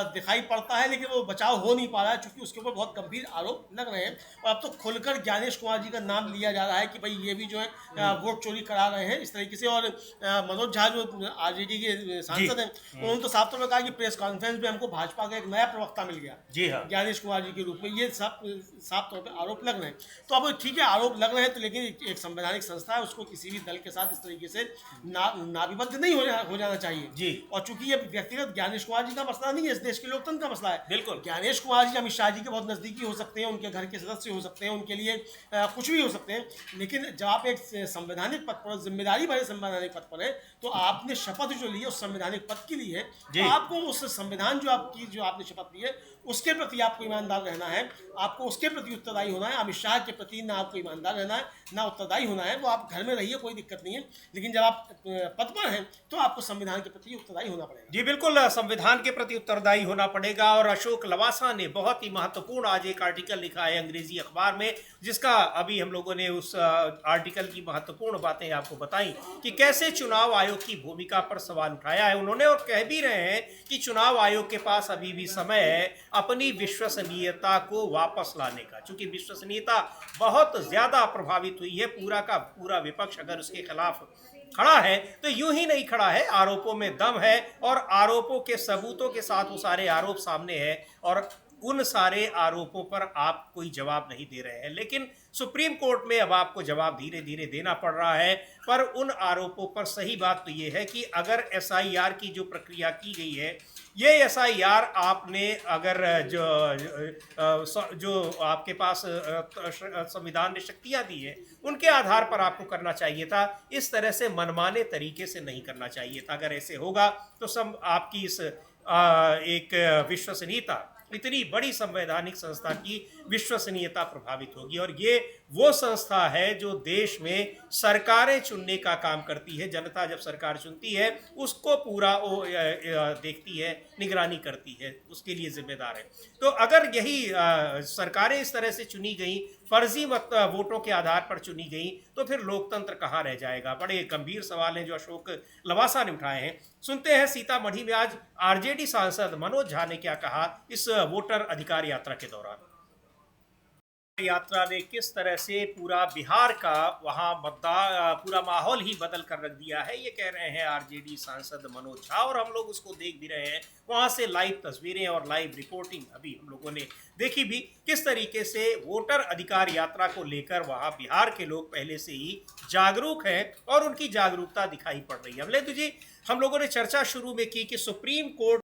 दिखाई पड़ता है, लेकिन वो बचाव हो नहीं पा रहा है क्योंकि उसके ऊपर बहुत गंभीर आरोप लग रहे हैं। और अब तो खुलकर ज्ञानेश कुमार जी का नाम लिया जा रहा है कि भाई ये भी जो है वोट चोरी करा रहे हैं इस तरीके से। और मनोज झा जो RJD के सांसद हैं, उन्होंने तो साफ तौर पर कहा कि प्रेस कॉन्फ्रेंस में हमको भाजपा का एक नया प्रवक्ता मिल गया, जी हाँ, ज्ञानेश कुमार जी के रूप में। ये साफ तौर पे आरोप लग रहे हैं। तो अब ठीक है, आरोप लग रहे हैं तो लेकिन एक संवैधानिक संस्था है, उसको किसी भी दल के साथ इस तरीके से नाभिबद्ध नहीं हो जाना चाहिए जी। और चूंकि ये व्यक्तिगत ज्ञानेश कुमार जी का मसला नहीं है, इस देश के लोकतंत्र का मसला है। बिल्कुल। ज्ञानेश कुमार जी अमित शाह जी के बहुत नजदीकी हो सकते हैं, उनके घर के सदस्य हो सकते हैं, उनके लिए कुछ भी हो सकते हैं, लेकिन जब आप एक संवैधानिक पद पर, जिम्मेदारी भरे संवैधानिक पद पर है, तो आपने शपथ जो ली है उस संवैधानिक पद की ली है, तो आपको उस संविधान जो आपने शपथ ली है उसके प्रति आपको ईमानदार रहना है, आपको उसके प्रति उत्तरदायी होना है। अमित शाह के प्रति ना आपको ईमानदार रहना है ना उत्तरदायी होना है। वो आप घर में रहिए, कोई दिक्कत नहीं है, लेकिन जब आप पद पर हैं तो आपको संविधान के प्रति उत्तरदायी होना पड़ेगा। जी बिल्कुल, संविधान के प्रति उत्तरदायी होना पड़ेगा। और अशोक लवासा ने बहुत ही महत्वपूर्ण आज एक आर्टिकल लिखा है अंग्रेजी अखबार में, जिसका अभी हम लोगों ने उस आर्टिकल की महत्वपूर्ण बातें आपको बताई कि कैसे चुनाव आयोग की भूमिका पर सवाल उठाया है उन्होंने। और कह भी रहे हैं कि चुनाव आयोग के पास अभी भी समय है अपनी विश्वसनीयता को वापस लाने का, क्योंकि विश्वसनीयता बहुत ज्यादा प्रभावित हुई है। पूरा का पूरा विपक्ष अगर उसके खिलाफ खड़ा है तो यूं ही नहीं खड़ा है, आरोपों में दम है और आरोपों के सबूतों के साथ वो सारे आरोप सामने है और उन सारे आरोपों पर आप कोई जवाब नहीं दे रहे हैं। लेकिन सुप्रीम कोर्ट में अब आपको जवाब धीरे धीरे देना पड़ रहा है। पर उन आरोपों पर सही बात तो ये है कि अगर SIR की जो प्रक्रिया की गई है, ये SIR आपने अगर जो आपके पास संविधान ने शक्तियां दी है उनके आधार पर आपको करना चाहिए था। इस तरह से मनमाने तरीके से नहीं करना चाहिए था। अगर ऐसे होगा तो सब आपकी इस एक विश्वसनीयता, इतनी बड़ी संवैधानिक संस्था की विश्वसनीयता प्रभावित होगी। और ये वो संस्था है जो देश में सरकारें चुनने का काम करती है। जनता जब सरकार चुनती है उसको पूरा वो देखती है, निगरानी करती है, उसके लिए जिम्मेदार है। तो अगर यही सरकारें इस तरह से चुनी गई, फर्जी वोटों के आधार पर चुनी गई, तो फिर लोकतंत्र कहाँ रह जाएगा। बड़े गंभीर सवाल हैं जो अशोक लवासा ने उठाए हैं। सुनते हैं सीतामढ़ी में आज RJD सांसद मनोज झा ने क्या कहा इस वोटर अधिकार यात्रा के दौरान। यात्रा ने किस तरह से पूरा बिहार का वहाँ पूरा माहौल ही बदल कर रख दिया है, ये कह रहे हैं RJD सांसद मनोज झा। और हम लोग उसको देख भी रहे हैं, वहाँ से लाइव तस्वीरें और लाइव रिपोर्टिंग अभी हम लोगों ने देखी भी, किस तरीके से वोटर अधिकार यात्रा को लेकर वहाँ बिहार के लोग पहले से ही जागरूक हैं और उनकी जागरूकता दिखाई पड़ रही है। अमलेंदु जी, हम लोगों ने चर्चा शुरू में की कि सुप्रीम कोर्ट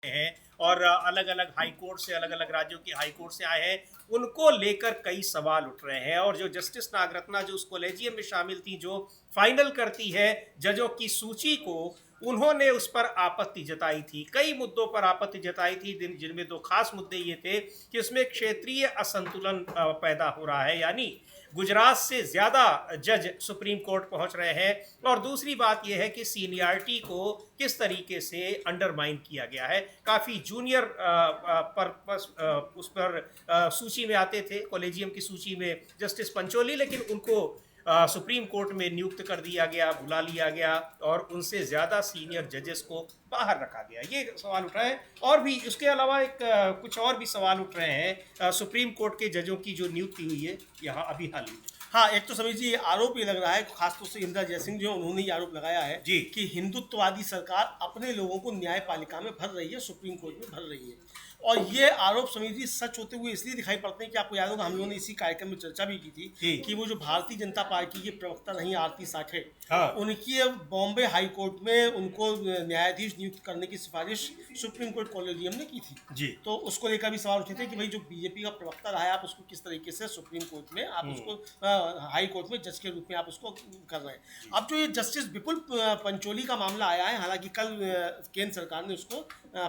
हैं और अलग अलग हाई कोर्ट से, अलग अलग राज्यों के हाई कोर्ट से आए हैं, उनको लेकर कई सवाल उठ रहे हैं। और जो जस्टिस नागरत्ना जो उस कॉलेजियम में शामिल थी, जो फाइनल करती है जजों की सूची को, उन्होंने उस पर आपत्ति जताई थी, कई मुद्दों पर आपत्ति जताई थी, जिनमें दो खास मुद्दे ये थे कि उसमें क्षेत्रीय असंतुलन पैदा हो रहा है, यानी गुजरात से ज़्यादा जज सुप्रीम कोर्ट पहुंच रहे हैं। और दूसरी बात यह है कि सीनियरिटी को किस तरीके से अंडरमाइन किया गया है। काफ़ी जूनियर उस पर सूची में आते थे, कॉलेजियम की सूची में जस्टिस पंचोली, लेकिन उनको सुप्रीम कोर्ट में नियुक्त कर दिया गया, बुला लिया गया और उनसे ज़्यादा सीनियर जजेस को बाहर रखा गया। ये सवाल उठ रहे हैं और भी इसके अलावा कुछ और भी सवाल उठ रहे हैं सुप्रीम कोर्ट के जजों की जो नियुक्ति हुई है यहाँ अभी हाल ही में। हाँ, एक तो समझिए आरोप ये लग रहा है, खासतौर से इंदिरा जयसिंह जो उन्होंने ये आरोप लगाया है जी कि हिंदुत्ववादी सरकार अपने लोगों को न्यायपालिका में भर रही है, सुप्रीम कोर्ट में भर रही है। और ये आरोप समिति सच होते हुए इसलिए दिखाई पड़ते हैं कि आपको याद होगा हम लोगों ने इसी कार्यक्रम में चर्चा भी की थी कि वो जो भारतीय जनता पार्टी की प्रवक्ता रही आरती साठे, हाँ। उनकी बॉम्बे हाई कोर्ट में उनको न्यायाधीश नियुक्त करने की सिफारिश सुप्रीम कोर्ट कॉलेजियम ने की थी जी। तो उसको लेकर भी सवाल उठे थे कि भाई जो बीजेपी का प्रवक्ता रहा है आप उसको किस तरीके से सुप्रीम कोर्ट में आप उसको हाई कोर्ट में जज के रूप में आप उसको कर रहे हैं। अब जो ये जस्टिस विपुल पंचोली का मामला आया है, हालांकि कल केंद्र सरकार ने उसको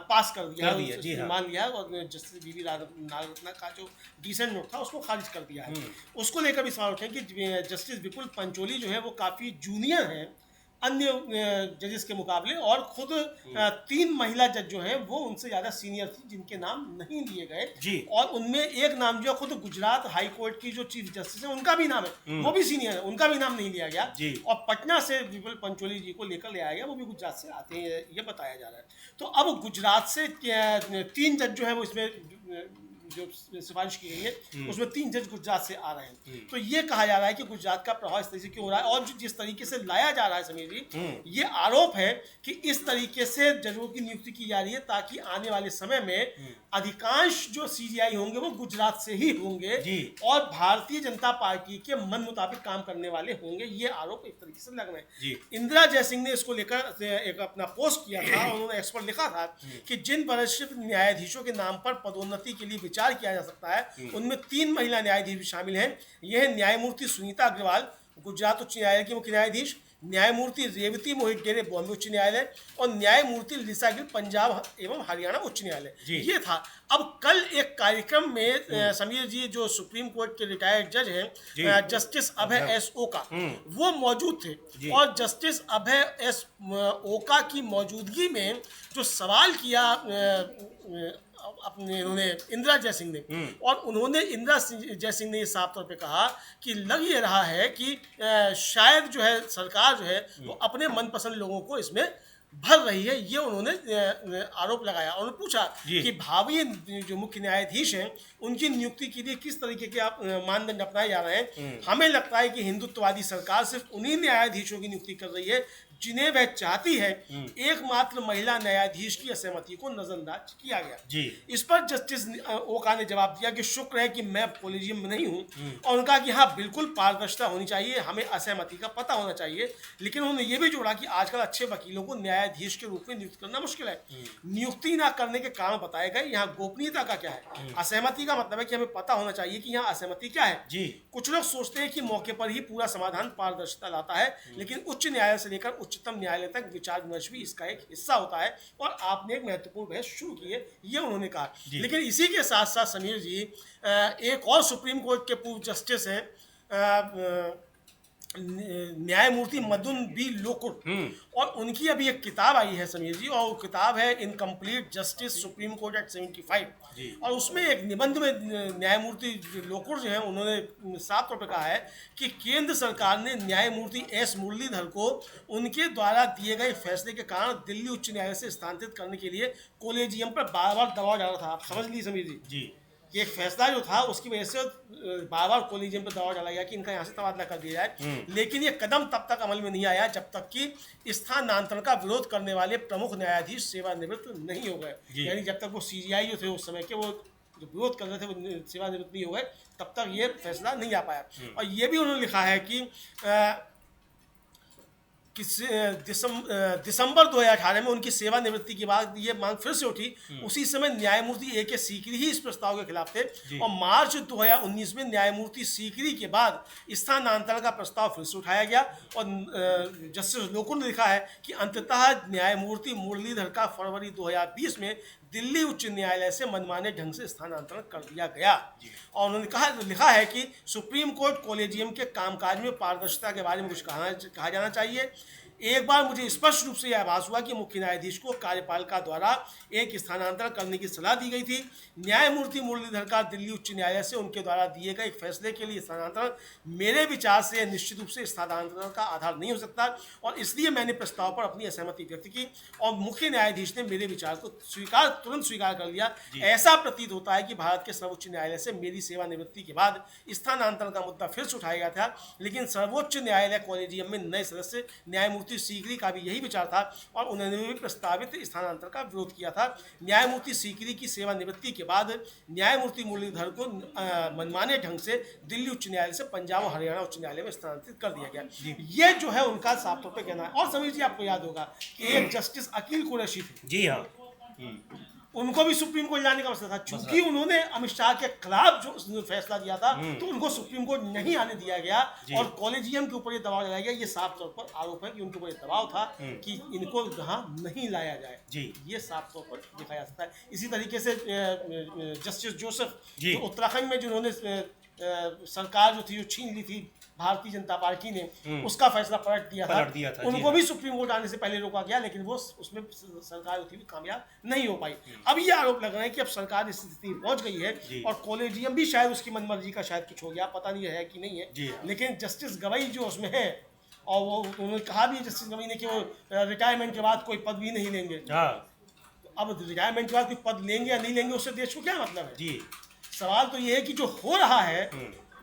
पास कर दिया है, मान लिया और जस्टिस बीवी नागरत्ना का जो डिसेंट नोट था उसको खारिज कर दिया है। उसको लेकर भी सवाल उठे कि जस्टिस विपुल पंचोली जो है वो काफ़ी जूनियर हैं अन्य जजेस के मुकाबले और खुद 3 महिला जज जो हैं वो उनसे ज़्यादा सीनियर थी जिनके नाम नहीं लिए गए और उनमें एक नाम जो है खुद गुजरात हाई कोर्ट की जो चीफ जस्टिस है उनका भी नाम है, वो भी सीनियर है, उनका भी नाम नहीं लिया गया और पटना से विपुल पंचोली जी को लेकर ले आया गया, वो भी गुजरात से आते हैं ये बताया जा रहा है। तो अब गुजरात से 3 जज जो है वो इसमें जो सिफारिश की गई है उसमें 3 जज गुजरात से आ रहे हैं। तो ये कहा जा रहा है कि गुजरात का प्रभाव इस तरीके से क्यों हो रहा है और जिस तरीके से लाया जा रहा है समीर जी, ये आरोप है कि इस तरीके से जजों की नियुक्ति की जा रही है ताकि आने वाले समय में अधिकांश जो सीजीआई होंगे वो गुजरात से ही होंगे और भारतीय जनता पार्टी के मन मुताबिक काम करने वाले होंगे। ये आरोप एक तरीके से लग रहे हैं। इंदिरा जयसिंह ने इसको लेकर एक अपना पोस्ट किया था, उन्होंने एक्स पर लिखा था कि जिन वरिष्ठ न्यायाधीशों के नाम पर पदोन्नति के लिए विचार किया जा सकता है उनमें 3 महिला न्यायाधीश भी शामिल हैं। यह है न्यायमूर्ति सुनीता अग्रवाल गुजरात उच्च न्यायालय की मुख्य न्यायाधीश, न्यायमूर्ति रेवती मोहित डेरे बॉम्बे उच्च न्यायालय और न्यायमूर्ति लिसा गिल पंजाब एवं हरियाणा उच्च न्यायालय। ये था। अब कल एक कार्यक्रम में समीर जी जो सुप्रीम कोर्ट के रिटायर्ड जज हैं जस्टिस अभय एस ओका वो मौजूद थे और जस्टिस अभय एस ओका की मौजूदगी में जो सवाल किया अपने उन्होंने इंदिरा जयसिंह ने और उन्होंने इंदिरा जयसिंह ने ये साफ तौर पे कहा कि लग ये रहा है कि शायद जो है सरकार जो है वो अपने मनपसंद लोगों को इसमें भर रही है। ये उन्होंने आरोप लगाया और पूछा कि भावी जो मुख्य न्यायाधीश हैं उनकी नियुक्ति के लिए किस तरीके के आप मानदंड अपनाए जा रहे हैं। हमें लगता है कि हिंदुत्ववादी सरकार सिर्फ उन्हीं न्यायाधीशों की नियुक्ति कर रही है जिन्हें वह चाहती है। एकमात्र महिला न्यायाधीश की असहमति को नजरअंदाज किया गया। इस पर जस्टिस ओका ने जवाब दिया कि शुक्र है कि मैं कॉलेजियम में नहीं हूं और उनका कि हाँ बिल्कुल पारदर्शिता होनी चाहिए, हमें असहमति का पता होना चाहिए। लेकिन उन्होंने ये भी जोड़ा कि आजकल अच्छे वकीलों को न्यायाधीश के रूप में नियुक्त करना मुश्किल है। नियुक्ति ना करने के कारण बताए गए। यहाँ गोपनीयता का क्या है, असहमति का मतलब है कि हमें पता होना चाहिए कि यहाँ असहमति क्या है। कुछ लोग सोचते हैं कि मौके पर ही पूरा समाधान पारदर्शिता लाता है, लेकिन उच्च न्यायालय से लेकर उच्चतम न्यायालय तक विचार विमर्श भी इसका एक हिस्सा होता है और आपने एक महत्वपूर्ण बहस शुरू की है, ये उन्होंने कहा। लेकिन इसी के साथ साथ समीर जी एक और सुप्रीम कोर्ट के पूर्व जस्टिस हैं न्यायमूर्ति मदन बी लोकुर और उनकी अभी एक किताब आई है समीर जी और वो किताब है incomplete justice supreme court at 75 और उसमें एक निबंध में न्यायमूर्ति लोकुर जो है उन्होंने साफ तौर पर कहा है कि केंद्र सरकार ने न्यायमूर्ति एस मुरलीधर को उनके द्वारा दिए गए फैसले के कारण दिल्ली उच्च न्यायालय से स्थानांतरित करने के लिए कॉलेजियम पर बार बार दबाव डाला था। आप समझ लीजिए समीर जी ये फैसला जो था उसकी वजह से बार बार कॉलेजियम पर दबाव डाला गया कि इनका यहाँ से तबादला कर दिया जाए। लेकिन ये कदम तब तक अमल में नहीं आया जब तक कि स्थानांतरण का विरोध करने वाले प्रमुख न्यायाधीश सेवानिवृत्त नहीं हो गए। यानी जब तक वो सीजीआई जो थे उस समय के वो जो विरोध कर रहे थे वो सेवानिवृत्त नहीं हो गए तब तक ये फैसला नहीं आ पाया। और ये भी उन्होंने लिखा है कि दिसंबर 2018 में उनकी सेवानिवृत्ति के बाद ये मांग फिर से उठी। उसी समय न्यायमूर्ति ए के सीकरी ही इस प्रस्ताव के खिलाफ थे और मार्च 2019 में न्यायमूर्ति सीकरी के बाद स्थानांतरण का प्रस्ताव फिर से उठाया गया और जस्टिस लोकुर ने लिखा है कि अंततः न्यायमूर्ति मुरलीधर का फरवरी 2020 में दिल्ली उच्च न्यायालय से मनमाने ढंग से स्थानांतरण कर दिया गया। और उन्होंने लिखा है कि सुप्रीम कोर्ट कॉलेजियम के कामकाज में पारदर्शिता के बारे में कुछ कहा जाना चाहिए। एक बार मुझे स्पष्ट रूप से यह आभास हुआ कि मुख्य न्यायाधीश को कार्यपालिका द्वारा एक स्थानांतरण करने की सलाह दी गई थी। न्यायमूर्ति मुरलीधर का दिल्ली उच्च न्यायालय से उनके द्वारा दिए गए एक फैसले के लिए स्थानांतरण मेरे विचार से निश्चित रूप से स्थानांतरण का आधार नहीं हो सकता और इसलिए मैंने प्रस्ताव पर अपनी असहमति व्यक्त की और मुख्य न्यायाधीश ने मेरे विचार को तुरंत स्वीकार कर लिया। ऐसा प्रतीत होता है कि भारत के सर्वोच्च न्यायालय से मेरी सेवानिवृत्ति के बाद स्थानांतरण का मुद्दा फिर से उठाया गया था, लेकिन सर्वोच्च न्यायालय कॉलेजियम में नए सदस्य न्यायमूर्ति सीकरी का भी यही विचार था और उन्होंने भी प्रस्तावित स्थानांतरण का विरोध किया था। न्यायमूर्ति सीकरी की सेवानिवृत्ति के बाद न्यायमूर्ति मुरलीधर को मनमाने ढंग से दिल्ली उच्च न्यायालय से पंजाब और हरियाणा उच्च न्यायालय में स्थानांतरित कर दिया गया। ये जो है उनका साफ तौर पर कहना है। और समीर जी, आपको याद होगा कि एक जस्टिस अकील कुरैशी थे, जी हाँ, उनको भी सुप्रीम कोर्ट जाने का मसला था। चूंकि उन्होंने अमित शाह के खिलाफ जो फैसला दिया था तो उनको सुप्रीम कोर्ट नहीं आने दिया गया और कॉलेजियम के ऊपर ये दबाव लगाया गया। ये साफ तौर पर आरोप है कि उनके ऊपर ये दबाव था कि इनको यहाँ नहीं लाया जाए। जी, ये साफ तौर पर देखा जा सकता है। इसी तरीके से जस्टिस जोसेफ जी, जो उत्तराखंड में जिन्होंने सरकार जो थी जो छीन ली थी भारतीय जनता पार्टी ने, उसका फैसला पलट दिया था। उनको भी सुप्रीम कोर्ट आने से पहले रोका गया, लेकिन वो उसमें सरकार जो थी भी कामयाब नहीं हो पाई। अब ये आरोप लग रहा है कि अब सरकार इस स्थिति में पहुंच गई है और कॉलेजियम भी शायद उसकी मनमर्जी का शायद कुछ हो गया, पता नहीं है कि नहीं है। लेकिन जस्टिस गवई जो उसमें है और वो उन्होंने कहा भी जस्टिस गवई ने कि वो रिटायरमेंट के बाद कोई पद भी नहीं लेंगे। अब रिटायरमेंट के बाद कोई पद लेंगे या नहीं लेंगे उससे देश को क्या मतलब है? जी, सवाल तो ये है कि जो हो रहा है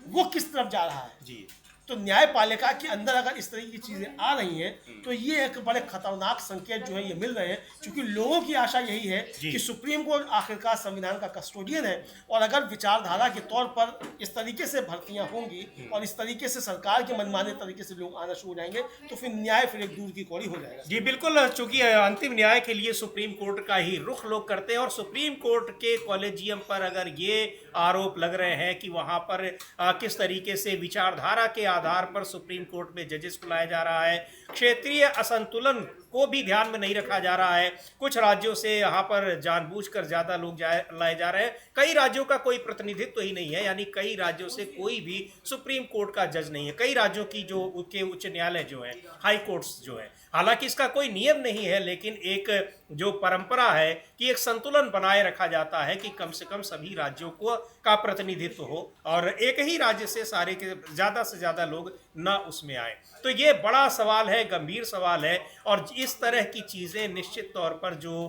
वो किस तरफ जा रहा है। जी, तो न्यायपालिका के अंदर अगर इस तरह की चीजें आ रही हैं तो ये एक बड़े खतरनाक संकेत जो है ये मिल रहे हैं, क्योंकि लोगों की आशा यही है कि सुप्रीम कोर्ट आखिरकार संविधान का कस्टोडियन है और अगर विचारधारा के तौर पर इस तरीके से भर्तियां होंगी और इस तरीके से सरकार के मनमाने तरीके से लोग आना शुरू हो जाएंगे तो फिर न्याय फिर एक दूर की कौड़ी हो जाएगा। जी बिल्कुल, चूंकि अंतिम न्याय के लिए सुप्रीम कोर्ट का ही रुख लोग करते हैं और सुप्रीम कोर्ट के कॉलेजियम पर अगर ये आरोप लग रहे हैं कि वहां पर किस तरीके से विचारधारा के आधार पर सुप्रीम कोर्ट में जजेस को लाया जा रहा है, क्षेत्रीय असंतुलन को भी ध्यान में नहीं रखा जा रहा है, कुछ राज्यों से यहाँ पर जानबूझकर ज्यादा लोग लाए जा रहे हैं, कई राज्यों का कोई प्रतिनिधित्व ही नहीं है, यानी कई राज्यों से कोई भी सुप्रीम कोर्ट का जज नहीं है, कई राज्यों की जो के उच्च न्यायालय जो है, हाई कोर्ट्स जो है, हालांकि इसका कोई नियम नहीं है, लेकिन एक जो परंपरा है कि एक संतुलन बनाए रखा जाता है कि कम से कम सभी राज्यों को का प्रतिनिधित्व हो और एक ही राज्य से सारे के ज्यादा से ज्यादा लोग ना उसमें आए। तो ये बड़ा सवाल है, गंभीर सवाल है और इस तरह की चीजें निश्चित तौर पर जो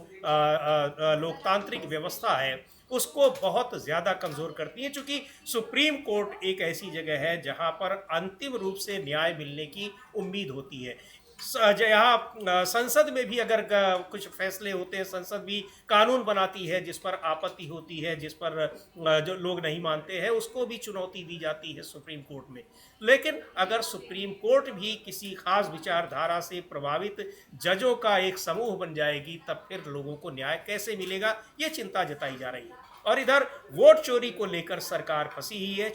लोकतांत्रिक व्यवस्था है उसको बहुत ज्यादा कमजोर करती है, क्योंकि सुप्रीम कोर्ट एक ऐसी जगह है जहां पर अंतिम रूप से न्याय मिलने की उम्मीद होती है। यहाँ संसद में भी अगर कुछ फैसले होते हैं, संसद भी कानून बनाती है जिस पर आपत्ति होती है, जिस पर जो लोग नहीं मानते हैं उसको भी चुनौती दी जाती है सुप्रीम कोर्ट में। लेकिन अगर सुप्रीम कोर्ट भी किसी खास विचारधारा से प्रभावित जजों का एक समूह बन जाएगी तब फिर लोगों को न्याय कैसे मिलेगा, ये चिंता जताई जा रही है। और इधर वोट चोरी को लेकर सरकार फंसी ही है।